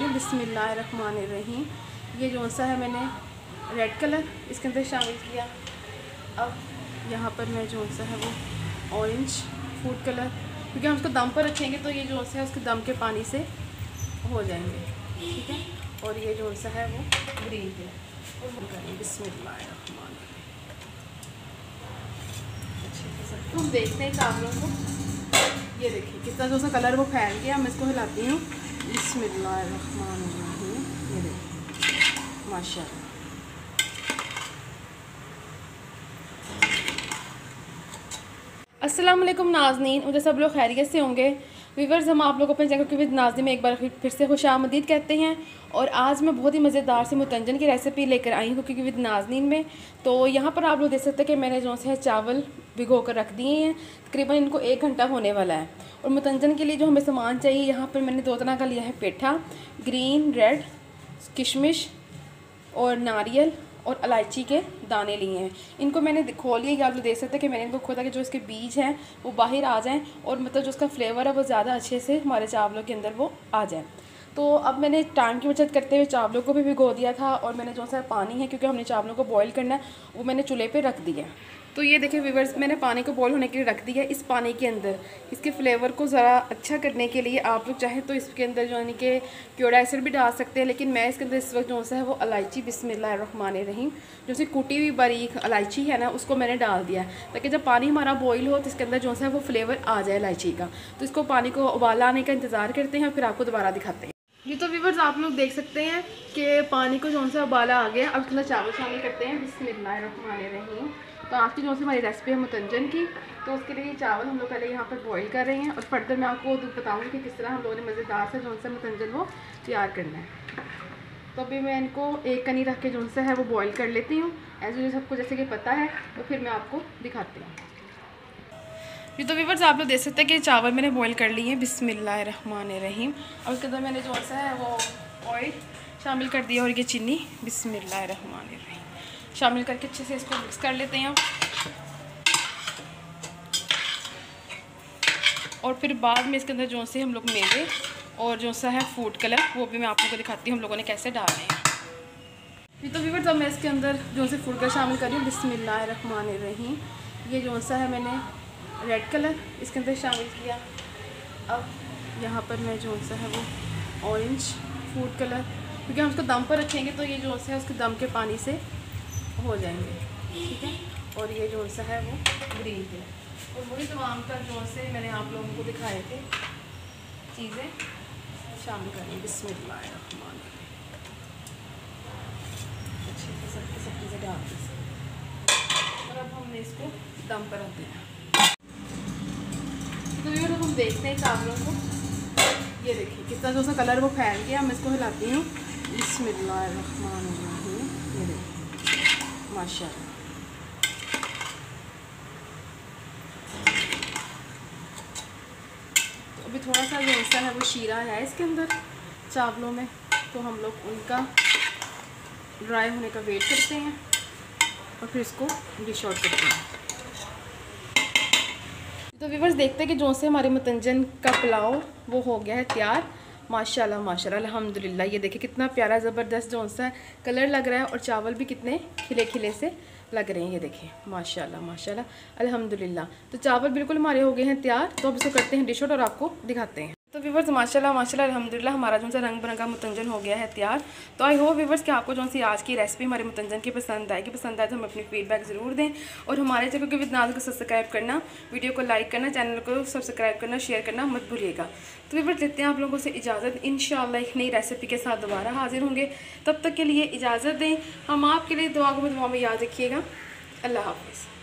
बिस्मिल्लाहिर्रहमानिर्रहीम। ये जो सा है मैंने रेड कलर इसके अंदर शामिल किया। अब यहाँ पर मैं जो सा है वो ऑरेंज फूड कलर, क्योंकि हम उसको दम पर रखेंगे तो ये जो सा है उसके दम के पानी से हो जाएंगे, ठीक है। और ये जो सा है वो ग्रीन कलर और करेंगे बिस्मिल्लाहिर्रहमानिर्रहीम। हम देखते हैं चावलों को, ये देखिए कितना जो सा कलर वो फैल गया। मैं इसको हिलाती हूँ। बिस्मिल्लाहिर्रहमानिर्रहीम। ये देखिए माशाल्लाह। अस्सलाम वालेकुम नाज़नीन, मुझे सब लोग खैरियत से होंगे। वीवर्स, हम आप लोग अपने चैनल क्योंकि नाज़नीन में एक बार फिर से खुशामदीद कहते हैं। और आज मैं बहुत ही मज़ेदार सी मुतंजन की रेसिपी लेकर आई हूँ क्योंकि विद नाज़नीन में। तो यहाँ पर आप लोग देख सकते हैं कि मैंने जो है चावल भिगो कर रख दिए हैं। तकरीबन इनको 1 घंटा होने वाला है। और मुतंजन के लिए जो हमें सामान चाहिए, यहाँ पर मैंने 2 तरह का लिया है पेठा, ग्रीन रेड, किशमिश और नारियल और इलायची के दाने लिए हैं। इनको मैंने खोल लिया। आप लोग देख सकते हैं कि मैंने इनको खोदा कि जो इसके बीज हैं वो बाहर आ जाएं और मतलब जो उसका फ्लेवर है वो ज़्यादा अच्छे से हमारे चावलों के अंदर वो आ जाए। तो अब मैंने टाइम की बचत करते हुए चावलों को भी भिगो दिया था। और मैंने जो सा पानी है, क्योंकि हमने चावलों को बॉईल करना है, वो मैंने चूल्हे पे रख दिया। तो ये देखिए व्यूअर्स, मैंने पानी को बॉईल होने के लिए रख दिया। इस पानी के अंदर इसके फ्लेवर को ज़रा अच्छा करने के लिए आप लोग चाहें तो इसके अंदर जो यानी कि क्योड़ा एसिड भी डाल सकते हैं, लेकिन मैं इसके अंदर इस वक्त जो सा है वो इलायची बिस्मिल्लाहिर्रहमानिर्रहीम जो सी कूटी हुई बारीक इलायची है ना, उसको मैंने डाल दिया ताकि जब पानी हमारा बॉईल हो तो इसके अंदर जो सा है वो फ्लेवर आ जाए इलायची का। तो इसको पानी को उबाला आने का इंतज़ार करते हैं और फिर आपको दोबारा दिखाते हैं। जी तो व्यूअर्स, आप लोग देख सकते हैं कि पानी को जो सा उबाला आ गया। अब इसके अंदर चावल शामिल करते हैं बिस्मिल्लाहिर्रहमानिर्रहीम। तो आज की जो सी हमारी रेसिपी है मुतंजन की, तो उसके लिए चावल हम लोग पहले यहाँ पर बॉईल कर रहे हैं और फर्दर मैं आपको बताऊँगी कि किस तरह हम लोगों ने मज़ेदार से जो सा मुतंजन वो तैयार करना है। तो अभी मैं इनको एक कनी रख के जो सा है वो बॉईल कर लेती हूँ। ऐसे सबको जैसे कि पता है, तो फिर मैं आपको दिखाती हूँ। जी तो व्यूअर्स, आप लोग देख सकते हैं कि चावल मैंने बॉईल कर लिए हैं बिस्मिल्लाहिर्रहमानिर्रहीम। और उसके अंदर मैंने जो सा है वो ऑयल शामिल कर दिया और ये चीनी बिस्मिल्लाहिर्रहमानिर्रहीम शामिल करके अच्छे से इसको मिक्स कर लेते हैं। और फिर बाद में इसके अंदर जो से हम लोग मेवे और जो सा है फूड कलर, वो भी मैं आप लोगों को दिखाती हूँ हम लोगों ने कैसे डालने हैं। जी तो व्यूअर्स, अब मैं इसके अंदर जो से फूड कलर शामिल कर रही हूँ बिस्मिल्लाहिर्रहमानिर्रहीम। ये जो सा है मैंने रेड कलर इसके अंदर शामिल किया। अब यहाँ पर मैं जो सा है वो ऑरेंज फूड कलर, क्योंकि हम उसको दम पर रखेंगे तो ये जो सा है उसके दम के पानी से हो जाएंगे, ठीक है। और ये जो सा है वो ग्रीन कलर और वही तमाम का जो से मैंने आप लोगों को दिखाए थे चीज़ें शामिल करें बिस्मिल्लाहिर्रहमानिर्रहीम। अच्छे से सब चीज़ें डाल दी और अब हमने इसको दम पर रख दिया। तो ये हम देखते हैं चावलों को, ये देखिए कितना जो सा कलर वो फैल गया। मैं इसको हिलाती हूँ बिस्मिल्लाहिर्रहमानिर्रहीम। ये देखिए माशाल्लाह। तो अभी थोड़ा सा जो सा है वो शीरा है इसके अंदर चावलों में, तो हम लोग उनका ड्राई होने का वेट करते हैं और फिर इसको डिश आउट करते हैं। तो व्यूअर्स देखते हैं कि जो से हमारे मुतंजन का पुलाव वो हो गया है तैयार। माशाल्लाह माशाल्लाह अल्हम्दुलिल्लाह। ये देखिए कितना प्यारा ज़बरदस्त जो सा कलर लग रहा है और चावल भी कितने खिले खिले से लग रहे हैं। ये देखिए माशाल्लाह माशाल्लाह अल्हम्दुलिल्लाह। तो चावल बिल्कुल हमारे हो गए हैं तैयार। तो अब इसको करते हैं डिश आउट और आपको दिखाते हैं। तो व्यूअर्स माशाल्लाह माशाल्लाह अल्हम्दुलिल्लाह हमारा जो सा रंग बिरंगा मुतंजन हो गया है तैयार। तो आई होप व्यूअर्स कि आपको जो सी आज की रेसिपी हमारे मुतंजन की पसंद आएगी। पसंद आए तो हमें अपनी फीडबैक ज़रूर दें और हमारे चैनल को विद नाज़ को सब्सक्राइब करना, वीडियो को लाइक करना, चैनल को सब्सक्राइब करना, शेयर करना मत भूलिएगा। तो व्यूअर्स लेते हैं आप लोगों से इजाज़त। इंशाअल्लाह एक नई रेसिपी के साथ दोबारा हाजिर होंगे। तब तक के लिए इजाज़त दें। हम आपके लिए दुआ में याद रखिएगा। अल्लाह हाफ़िज़।